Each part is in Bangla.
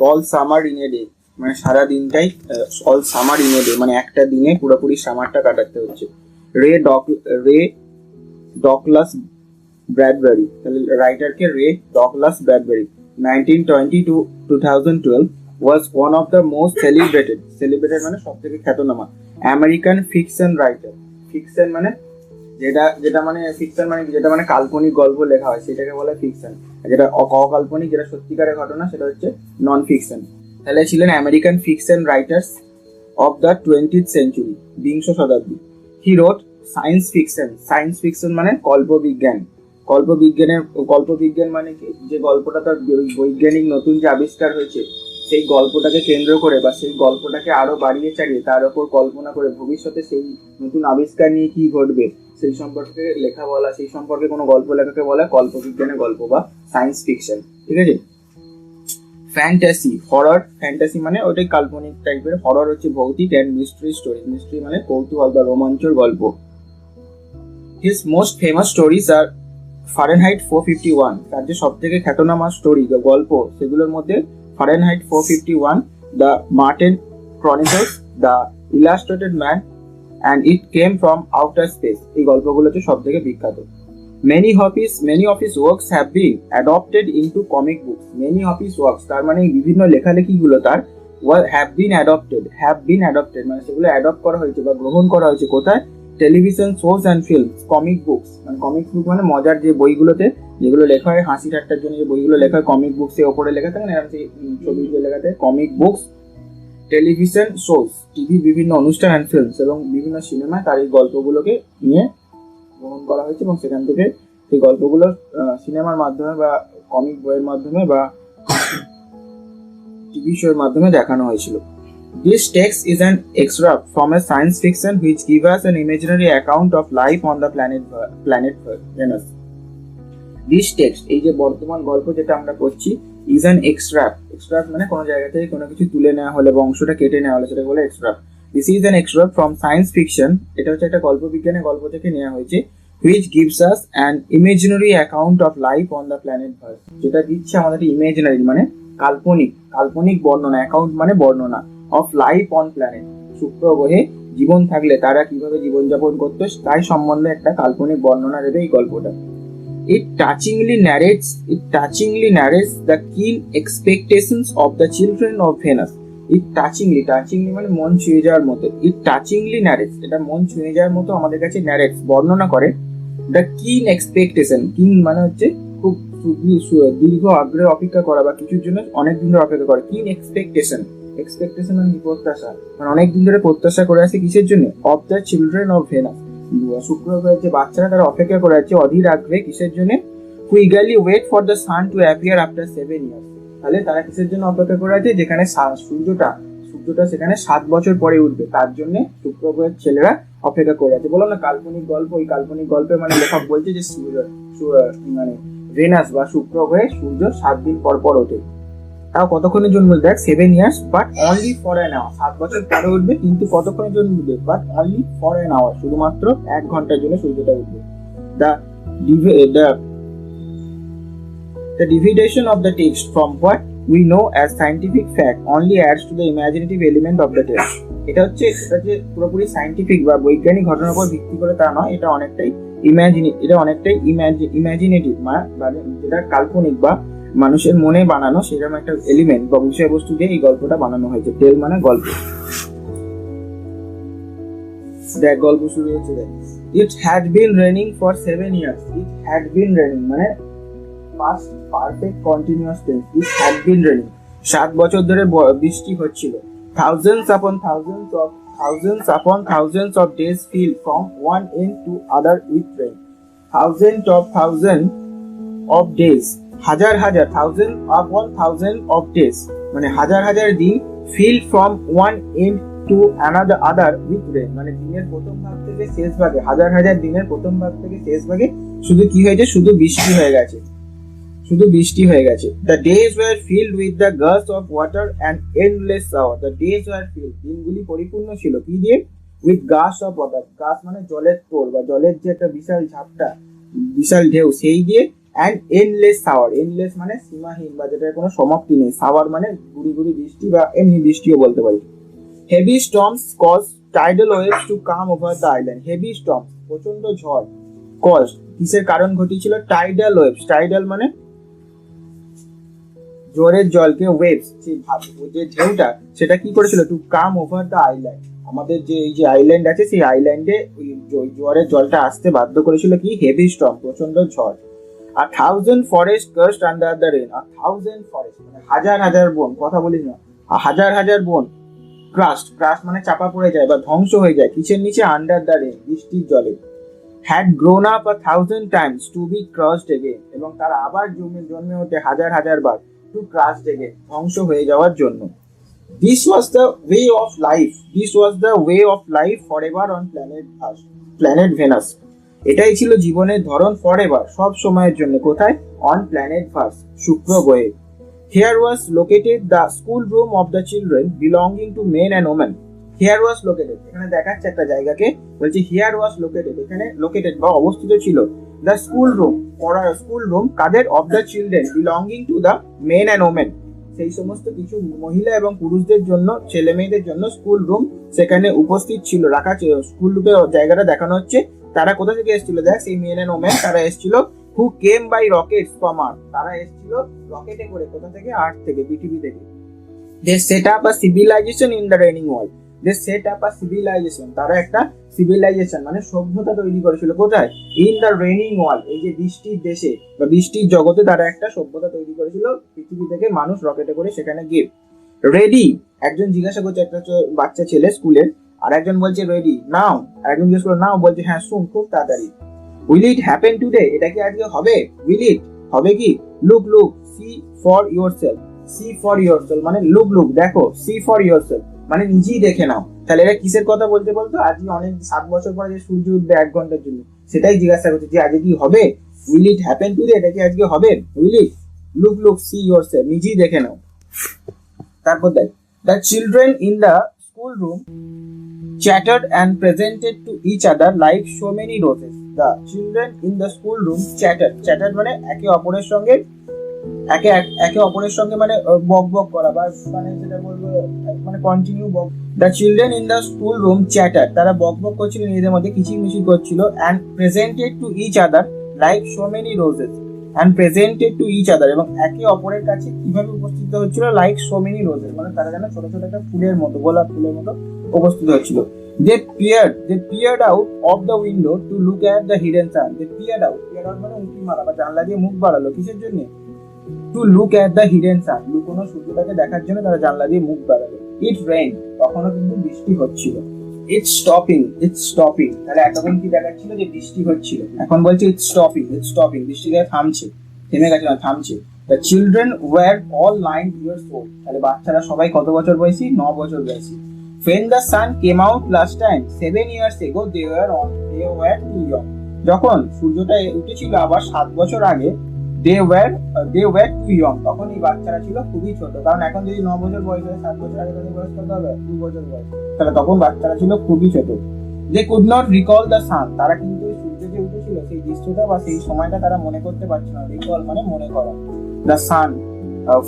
All summer in a day, মানে সারা দিনটাই all summer in a day, মানে একটা দিনে পুরোপুরি সামারটা কাটাতে হচ্ছে। রে ডগলাস ব্র্যাডবেরি, তাহলে রাইটারকে রে Douglas ব্র্যাডবেরি 1920 to 2012 was one of the most celebrated মানে সব থেকে খ্যাতনামা আমেরিকান ফিকশন রাইটার। ফিকশন মানে যেটা মানে ফিকশন মানে যেটা মানে কাল্পনিক গল্প লেখা হয় সেটাকে বলে ফিকশন, আর যেটা অকাল্পনিক যেটা সত্যিকারের ঘটনা সেটা হচ্ছে নন ফিকশন। তাহলে ছিলেন American fiction writers of the 20th century, বিংশ শতাব্দী। হি রোট সায়েন্স ফিকশন মানে কল্পবিজ্ঞান। কল্পবিজ্ঞান মানে কি, যে গল্পটা তার বৈজ্ঞানিক নতুন যে আবিষ্কার হয়েছে সেই গল্পটাকে কেন্দ্র করে বা সেই গল্পটাকে আরো বাড়িয়ে চাড়িয়ে তার উপর কল্পনা করে ভবিষ্যতে সেই নতুন আবিষ্কার নিয়ে কি ঘটবে সেই সম্পর্কে লেখা বলা, সেই সম্পর্কে কোনো গল্প লেখাকে বলা কল্পবিজ্ঞানের গল্প বা সায়েন্স ফিকশন। ঠিক আছে। ফ্যান্টাসি, হরর, ফ্যান্টাসি মানে ওটাই কাল্পনিক টাইপের, হরর হচ্ছে ভৌতিক, অ্যান্ড মিস্ট্রি স্টোরি, মিস্ট্রি মানে কৌতূহল বা রোমাঞ্চর গল্প। His most famous stories are Fahrenheit 451, তার যে সব থেকে খ্যাতনামা স্টোরি বা গল্প সেগুলোর মধ্যে Fahrenheit 451, the Marten Chronicles, the illustrated man, and it came from outer space, এই গল্পগুলো হচ্ছে সব থেকে বিখ্যাত। Many of his works have been adopted into comic books. Many of his works, তার মানে বিভিন্ন লেখালেখিগুলো তার have been adopted মানে সেগুলো অ্যাডপ্ট করা হয়েছে বা গ্রহণ করা হয়েছে কোথায়? Television shows and films. Comic books মানে মানে মজার যে বইগুলোতে যেগুলো লেখা হয় হাসি ঠাট্টার জন্য যে বইগুলো লেখা হয় কমিক বুকস এর ওপরে লেখা থাকে না, এরকম সেই ছবিগুলো লেখা থাকে comic books. Television shows, TV বিভিন্ন অনুষ্ঠান, অ্যান্ড ফিল্মস এবং বিভিন্ন সিনেমায় তার এই গল্পগুলোকে নিয়ে গ্রহণ করা হয়েছে এবং সেখান থেকে সেই গল্পগুলো সিনেমার মাধ্যমে বা কমিক বইয়ের মাধ্যমে বা টিভি শোয়ের মাধ্যমে দেখানো হয়েছিল। This text is an extract from a science fiction which gives us an imaginary account of life on the planet Venus. This text, এই যে বর্তমান গল্প যেটা আমরা করছি, is an extract মানে কোনো জায়গা থেকে কোনো কিছু তুলে নেওয়া হলে বা অংশটা কেটে নেওয়া হলে সেটা বলে extract. This is an extract from science fiction, এটা হচ্ছে একটা গল্পবিজ্ঞানের গল্প থেকে নেওয়া হয়েছে, which gives us an imaginary account of life on the planet Earth, যেটা দিচ্ছে আমাদের ইমাজিনারি মানে কাল্পনিক বর্ণনা, অ্যাকাউন্ট মানে বর্ণনা, অফ লাইফ অন প্ল্যানেট, শুক্র গ্রহে জীবন থাকলে তারা কিভাবে জীবনযাপন করতো তাই সম্বন্ধে একটা কাল্পনিক বর্ণনা দেবে এই গল্পটা। It touchingly narrates the keen expectations of the children of Venus. It touchingly মানে মন ছুঁয়ে যাওয়ার মতো, it touchingly narrates, এটা মন ছুঁয়ে যাওয়ার মতো আমাদের কাছে narrates বর্ণনা করে the keen expectation, keen মানে হচ্ছে খুব দীর্ঘ আগ্রহে অপেক্ষা করা বা কিছুর জন্য অনেক দিন ধরে অপেক্ষা করে, keen expectation মানে প্রত্যাশা, মানে অনেক দিন ধরে প্রত্যাশা করে আছে কিসের জন্য? Of the children of venous, শুক্র গ্রহের যে বাচ্চারা তারা অপেক্ষা করে আছে অধীর আগ্রহে কিসের জন্য? who eagerly wait for the sun to appear after 7 years, তাহলে তারা কিসের জন্য অপেক্ষা করে আছে? যেখানে সূর্যটা সেখানে 7 বছর পরে উঠবে তার জন্য শুক্র গ্রহের ছেলেরা অপেক্ষা করে আছে। বললাম না কাল্পনিক গল্প, ওই কাল্পনিক গল্পে মানে লেখক বলছে যে মানে ভেনাস বা শুক্র গ্রহে সূর্য 7 দিন পর ওঠে, তাও কতক্ষণের জন্য? দেখ 7 years but only for an hour, 7 বছর পরে উঠবে কিন্তু কতক্ষণের জন্য উঠবে? But only for an hour, শুধুমাত্র 1 ঘন্টার জন্য সূর্যটা উঠবে। The deviation of the text from what we know as scientific fact only adds to the imaginative element of the text. এটা যে পুরোপুরি সায়েন্টিফিক বা বৈজ্ঞানিক ঘটনার উপর ভিত্তি করে তা নয়, এটা অনেকটাই ইমাজিনেটিভ মানে যেটা কাল্পনিক বা মানুষের মনে বানানো সেরকম একটা এলিমেন্ট বা বিষয়বস্তু দিয়ে এই গল্পটা বানানো হয়েছে। টেল মানে গল্প। দেখ গল্প শুরু হচ্ছে, দেখ It had been raining for 7 years. It had been raining মানে past perfect continuous tense. It had been raining, 7 বছর ধরে বৃষ্টি হচ্ছিল। Thousands upon thousands of days fell from one end to other with rain. Thousands of days, হাজার thousand upon thousand of days মানে হাজার দিন, fell from one end to other with rain মানে দিনের প্রথম ভাগ থেকে শেষ ভাগে, হাজার দিনের প্রথম ভাগ থেকে শেষ ভাগে শুধু কি হয়েছে? শুধু বৃষ্টি হয়ে গেছে। The days were filled with the gusts of water and endless shower. The days were filled, দিনগুলি পরিপূর্ণ ছিল কি দিয়ে? With gusts of water. গাস মানে জলের তোড় বা জলের যে একটা বিশাল ঝাপটা, বিশাল ঢেউ, সেই দিয়ে অ্যান্ড এন্ডলেস শাওয়ার, এন্ডলেস মানে সীমাহীন বা যেটার কোনো সমাপ্তি নেই, শাওয়ার মানে গুড়ি গুড়ি বৃষ্টি বা এমনি বৃষ্টিও বলতে পারি। Heavy storms cause tidal waves to come over the island, heavy storm প্রচন্ড ঝড়, কজ কিসের কারণ ঘটিয়েছিল, টাইডাল ওয়েভস, টাইডাল মানে জোরের জলকে, ওয়েভস যে ঢেউটা সেটা কি করেছিল, to come over the island, আমাদের যে এই যে আইল্যান্ড আছে সেই আইল্যান্ডে ওই জোয়ারের জলটা আসতে বাধ্য করেছিল কি, হেভি স্টর্ম প্রচন্ড ঝড়। আর 1000 forest cursed under the rain, আর 1000 ফরেস্ট মানে হাজার হাজার বন, কথা বলিস না, হাজার হাজার বন ক্রাস্ট, ক্রাস্ট মানে চাপা পড়ে যায় বা ধ্বংস হয়ে যায় কিসের নিচে, আন্ডার দ্য রেন বৃষ্টির জলে। Had grown up 1000 times to be crushed again, এবং তারা আবার জন্মে ওঠে হাজার হাজার বার, টু ক্রাস্ড এগেন ধ্বংস হয়ে যাওয়ার জন্য। This was the way of life. This was the way of life forever on planet Venus. এটাই ছিল জীবনের ধরন ফরএভার সব সময়ের জন্য, কোথায়, অন প্ল্যানেট ভার্স শুক্র গ্রহে। Here was located the school room of the children belonging to men and women. Here was located, এখানে দেখাচ্ছে একটা জায়গাকে, বলছে here was located, এখানে located বা অবস্থিত ছিল, the school room, পড়ার স্কুল রুম কাদের, of the children belonging to the men and women, সেই সমস্ত কিছু মহিলা এবং পুরুষদের জন্য, ছেলে মেয়েদের জন্য স্কুল রুম সেখানে উপস্থিত ছিল, রাখা ছিল। স্কুল রুমে জায়গাটা দেখানো হচ্ছে, তারা কোথা থেকে এসেছিল, দেখ সেই মেন এন্ড ওমেন, তারা এসেছিল হু কেম বাই রকেটস ফ্রম আর্থ, তারা এসেছিল রকেটে করে, কোথা থেকে, আর্থ থেকে, পৃথিবী থেকে। They set up a civilization in the raining world, they set up a civilization, তারা একটা সিভিলাইজেশন মানে সভ্যতা তৈরি করেছিল, কোথায়, ইন দ্য রেনিং ওয়ার্ল্ড, এই যে বৃষ্টির দেশে বা বৃষ্টির জগতে তারা একটা সভ্যতা তৈরি করেছিল, পৃথিবী থেকে মানুষ রকেটে করে সেখানে গিয়ে। রেডি, একজন জিজ্ঞাসা করছে, একটা বাচ্চা ছেলে স্কুলের, আর একজন বলছে রেডি নাও, আর একজন জিজ্ঞেস করে নাও, বলছে হ্যাঁ শুন খুব তাড়াতাড়ি। উইল ইট হ্যাপেন টুডে, এটা কি আজকে হবে, উইল ইট হবে কি, look look see for yourself, see for yourself মানে লুক লুক দেখো, সি ফর ইয়োরসেলফ মানে নিজেই দেখে নাও। তাহলে এটা কিসের কথা বলতে বলতো, আজকে অনেক 7 বছর পরে যে সূর্য উঠবে 1 ঘন্টার জন্য, সেটাই জিজ্ঞাসা করছে যে আজকে কি হবে, উইল ইট হ্যাপেন টুডে, এটা কি আজকে হবে, will it, look look see yourself নিজেই দেখে নাও। তারপর দেখ, the children in the school room chattered and presented to each other like so many roses. The children in the school room chattered মানে একে অপরের সঙ্গে একে অপরের সঙ্গে মানে বক বক করা বা মানে যেটা বলবো মানে কন্টিনিউ বক। The children in the school room chatter, তারা বক বক করছিল নিজেদের মধ্যে, কিচিরমিচির করছিল, and presented to each other like so many roses, and presented to each other এবং একে অপরের কাছে কিভাবে উপস্থিত হচ্ছিল, লাইক সো মেনি রোজেস মানে তারা যেন ছোট ছোট একটা ফুলের মতো, গোলাপ ফুলের মতো উপস্থিত হচ্ছিল। They peered out of the window to look at the hidden sun. They peered out মানে উঁকি মারা বা জানলা দিয়ে মুখ বাড়ালো, কিসের জন্য, to look at the hidden sun, লুকোনো সূর্যটাকে দেখার জন্য তারা জানলা দিয়ে মুখ বাড়ালো। ইট রেইন, তখনও কিন্তু বৃষ্টি হচ্ছিল। ইটস স্টপিং, তাহলে এতক্ষণ কি দেখাচ্ছিল যে বৃষ্টি হচ্ছিল, এখন বলছে ইটস স্টপিং বৃষ্টিটা থামছে, থেমে গেছে না, থামছে। The children were all 9 years old, তাহলে বাচ্চারা সবাই কত বছর বয়সী, 9 বছর বয়সী। When the sun came out last time 7 years ago they were too young, যখন সূর্যটা উঠেছিল আবার 7 বছর আগে, they were too young, তখন এই বাচ্চারা ছিল খুবই ছোট, কারণ এখন যদি 9 বছর বয়স হয় 7 বছর আগে তাদের বয়স কত হবে, 2 বছর বয়স, তাহলে তখন বাচ্চারা ছিল খুবই ছোট। They could not recall the sun, তারা কিন্তু সূর্য যে উঠেছিল সেই দৃশ্যটা বা সেই সময়টা তারা মনে করতে পারছে না, রিকল মানে মনে করা। The sun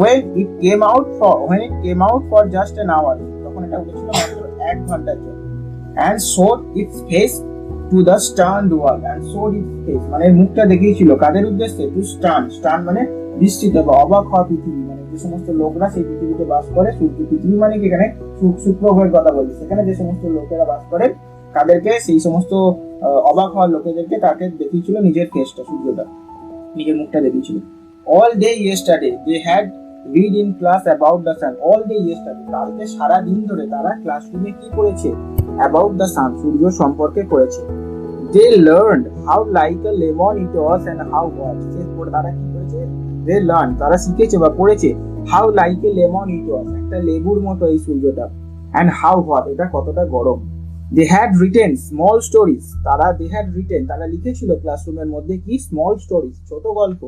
when it came out for just an hour, তখন এটা উঠেছিল মাত্র 1 ঘন্টার জন্য। And showed its face to the stunned world, and showed its face মানে মুখটা দেখিয়েছিল কাদের উদ্দেশ্যে, to stun মানে বিস্মিত বা অবাক হওয়া পৃথিবী, মানে যে সমস্ত লোকরা সেই পৃথিবীতে বাস করে, পৃথিবী মানে কি এখানে শুক্র গ্রহের কথা বলছি, সেখানে যে সমস্ত লোকেরা বাস করে তাদেরকে, সেই সমস্ত অবাক হওয়া লোকেদেরকে তাকে দেখিয়েছিল নিজের ফেসটা, সূর্যটা নিজের মুখটা দেখিয়েছিল। All day yesterday they had read in class about the sun. All day yesterday, কালকে সারা দিন ধরে তারা ক্লাসরুমে কি করেছে, about the sun সূর্য সম্পর্কে করেছে। They learned how like a lemon it was and how hot, তারা কি করেছে, they learned তারা শিখেছে বা পড়েছে, how like a lemon it was একটা লেবুর মতো এই সূর্যটা, and how hot এটা কতটা গরম। They had written small stories, তারা লিখেছিল ক্লাসরুমের মধ্যে কি, small stories ছোট গল্প,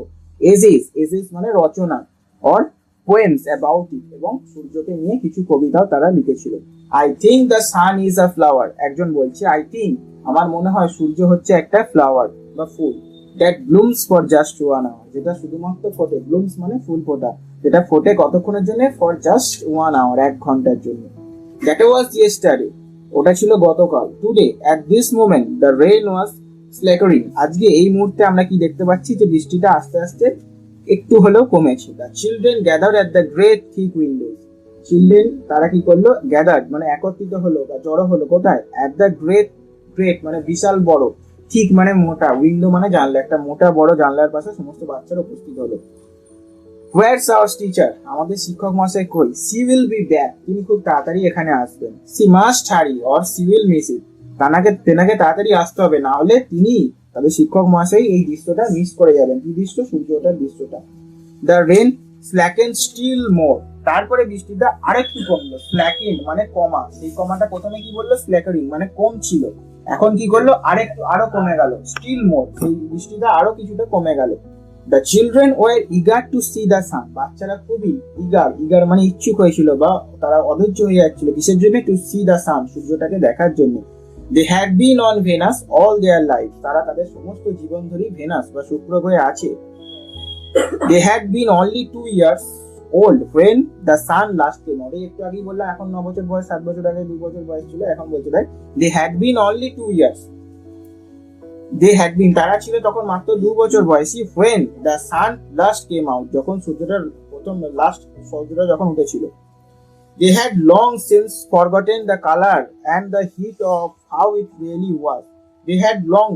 essays মানে রচনা, or poems about it এবং সূর্যকে নিয়ে কিছু কবিতাও তারা লিখেছিল। I think the sun is a flower, একজন বলছে I think আমার মনে হয় সূর্য হচ্ছে একটা ফ্লাওয়ার বা ফুল। That blooms for just 1 hour, যেটা শুধুমাত্র ফোটে, ব্লুমস মানে ফুল ফোটা, যেটা ফোটে কতক্ষণের জন্য, ফর জাস্ট 1 hour, 1 ঘন্টার জন্য। দ্যাট ওয়াজ ইয়েস্টারডে, ওটা ছিল গতকাল। Today at this moment the rain was slackening, আজকে এই মুহূর্তে আমরা কি দেখতে পাচ্ছি যে বৃষ্টিটা আস্তে আস্তে একটু হলেও কমেছে। The children gathered at the great thick Windows, children তারা কি করলো, গ্যাদার্ড মানে একত্রিত হলো বা জড়ো হলো, কোথায়, অ্যাট দ্য গ্রেট, গ্রেট মানে বিশাল বড়, ঠিক মানে মোটা, উইন্ডো মানে জানলা, একটা মোটা বড় জানলার পাশে সমস্ত বাচ্চারা উপস্থিত হলো। হোয়াটস আওয়ার টিচার, আমাদের শিক্ষক মশাই কই, সি উইল বি ব্যাক, তিনি খুব তাড়াতাড়ি এখানে আসবেন। She must hurry or she will miss it, তেনাকে তাড়াতাড়ি আসতে হবে, না হলে তিনি, তাদের শিক্ষক মশাই এই দৃশ্যটা মিস করে যাবেন। কি দৃশ্য, সূর্য ওঠার দৃশ্যটা। দ্য রেন স্ল্যাকেন স্টিল মোর, তারপরে বৃষ্টিটা আরেকটু কমলো। স্ল্যাকেন মানে কমা, সেই কমাটা প্রথমে কি বললো, স্ল্যাকারিং মানে কম ছিল, এখন কি করলো, আরো কমে গেল। স্টিল মোর, সেই বৃষ্টিটা আরো কিছুটা কমে গেল। The children were eager to see the সান, বাচ্চারা খুবই ইগার মানে ইচ্ছুক হয়েছিল বা তারা অধৈর্য হয়ে যাচ্ছিল, কিসের জন্য, টু সি দ্য সান, সূর্যটাকে দেখার জন্য। They had been on Venus all their life, তারা তাদের সমস্ত জীবন ধরে ভেনাস বা শুক্র গ্রহে আছে। They had been only 2 years old when the sun last came out, একটু আগেই বললাম এখন 9 বছর বয়স, 7 বছর আগে 2 বছর বয়স ছিল, এখন বলছে তাই they had been only 2 years, they had been তারা ছিল তখন মাত্র 2 বছর বয়সী, when the sun last came out, যখন সূর্যটা প্রথম লাস্ট সূর্যটা যখন উঠেছিল। They had long since forgotten the color and the heat of how it really was. They had long,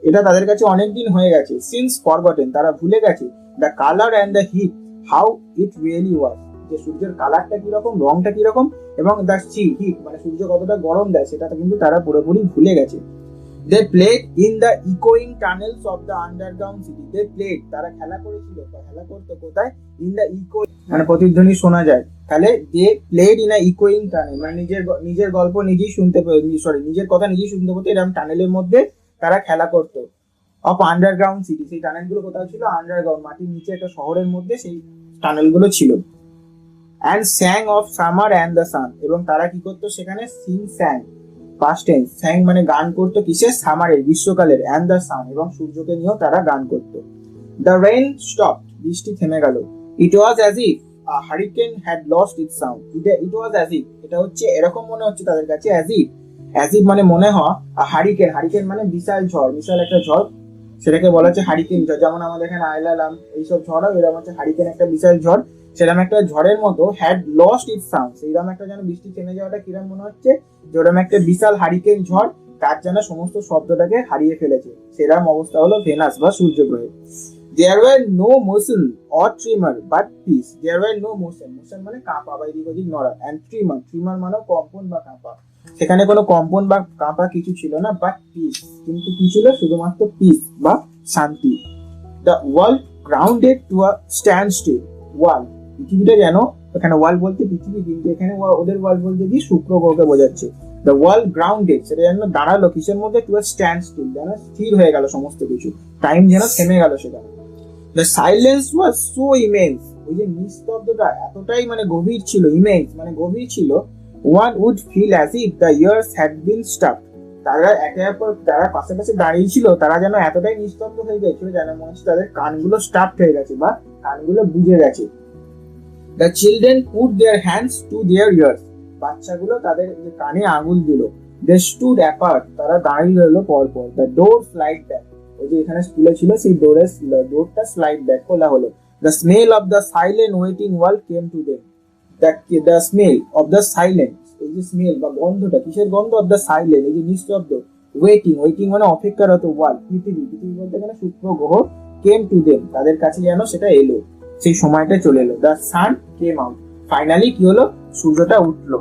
এটা তাদের কাছে অনেকদিন হয়ে গেছে, since forgotten তারা ভুলে গেছে, the color and the heat how it really was, যে সূর্যের কালারটা কিরকম, রংটা কিরকম, এবং the heat মানে সূর্য কতটা গরম দেয় সেটা কিন্তু তারা পুরোপুরি ভুলে গেছে। They played in the echoing tunnels of the underground city. They played, তারা খেলা করেছিল বা খেলা করতো কোথায়, in the echoing মানে প্রতিধ্বনি শোনা যায়, তাহলে they played in a echoing tunnel মানে নিজের গল্প নিজেই শুনতে নিজের কথা নিজেই শুনতে পেতো, এরকম টানেলের মধ্যে তারা খেলা করতো। অফ আন্ডারগ্রাউন্ড সিটি, সেই টানেলগুলো কোথাও ছিল, আন্ডারগ্রাউন্ড মাটির নিচে একটা শহরের মধ্যে সেই টানেলগুলো ছিল। And স্যাং of summer and the sun, এবং তারা কি করতো সেখানে, স্যাং পাস্ট টেন্স, স্যাং মানে গান করতো, কিসের, সামারের গ্রীষ্মকালের, অ্যান্ড দ্য সান এবং সূর্যকে নিয়েও তারা গান করতো। দ্য রেইন স্টপ, বৃষ্টি থেমে গেল। It was as if a hurricane had lost its sound, it was as if, এটা হচ্ছে এরকম মনে হচ্ছে তাদের কাছে, অ্যাজ ইফ মানে মনে হয়, হারিকেন মানে বিশাল ঝড়, বিশাল একটা ঝড়, সেটাকে বলা হচ্ছে হারিকেন ঝড়। যেমন আমাদের এখানে আইলাম এইসব ঝড় হয়, এরকম হচ্ছে হারিকেন একটা বিশাল ঝড়, সেরকম একটা ঝড়ের মতো, হ্যাড লস্ট ইটস সাউন্ড, সেইরকম একটা যেন বৃষ্টি থেমে যাওয়াটা কিরকম মনে হচ্ছে, যে ওরকম একটা বিশাল হারিকেন ঝড় তার যেন সমস্ত শব্দটাকে হারিয়ে ফেলেছে, সেরকম অবস্থা হলো ভেনাস বা সূর্য গ্রহে। There were no motion or tremor but peace. There were no motion মানে কাঁপা বা এদিক ওদিক নড়া, and tremor মানে কম্পন বা কাঁপা, সেখানে কোনো কম্পন বা কাঁপা কিছু ছিল না, বাট পিস, কিন্তু কি ছিল, শুধুমাত্র পিস বা শান্তি। The world grounded to a standstill, world পৃথিবীটা যেন, এখানে ওয়ার্ল্ড বলতে পৃথিবী, কিন্তু এখানে ওদের ওয়ার্ল্ড বলতে কি শুক্র গ্রহকে বোঝাচ্ছে। দ্য ওয়ার্ল্ড গ্রাউন্ডেড, সেটা যেন দাঁড়ালো কিসের মধ্যে, টু আ স্ট্যান্ড স্টিল, যেন স্থির হয়ে গেল সমস্ত কিছু, টাইম যেন থেমে গেল সেখানে। The silence was so immense, ওই যে নিস্তব্ধতা এতটাই মানে গভীর ছিল, ইমেন্স মানে গভীর ছিল, one would feel as if the years had been stuck, তারা একের পর তারা পাশাপাশি দাঁড়িয়ে ছিল, তারা যেন এতটাই নিস্তব্ধ হয়ে গেছিল যেন মনে হচ্ছে তাদের কানগুলো স্টাফড হয়ে গেছে বা কানগুলো বুজে গেছে। The children put their hands to their ears, বাচ্চাগুলো তাদের কানে আঙুল দিল। They stood apart, তারা দাঁড়িয়ে রইল পরপর। The door slide back, ওই যে এখানে স্কুলে ছিল সেই ডোরটা স্লাইড ব্যাক খোলা হলো। The smell of the silent waiting world came to them, the smell of the silence, এই যে স্মেল বা গন্ধটা, কিসের গন্ধ, অফ দ্য সাইলেন্ট, এই যে নিস্তব্ধ, ওয়েটিং মানে অপেক্ষারত, ওয়ার্ল্ড পৃথিবী বলতে গেলে শুক্র গ্রহ, কেম টু দেম তাদের কাছে যেন সেটা এলো, সেই সময়টা চলে এলো। The sun came out, finally কি হলো, সূর্যটা উঠলো।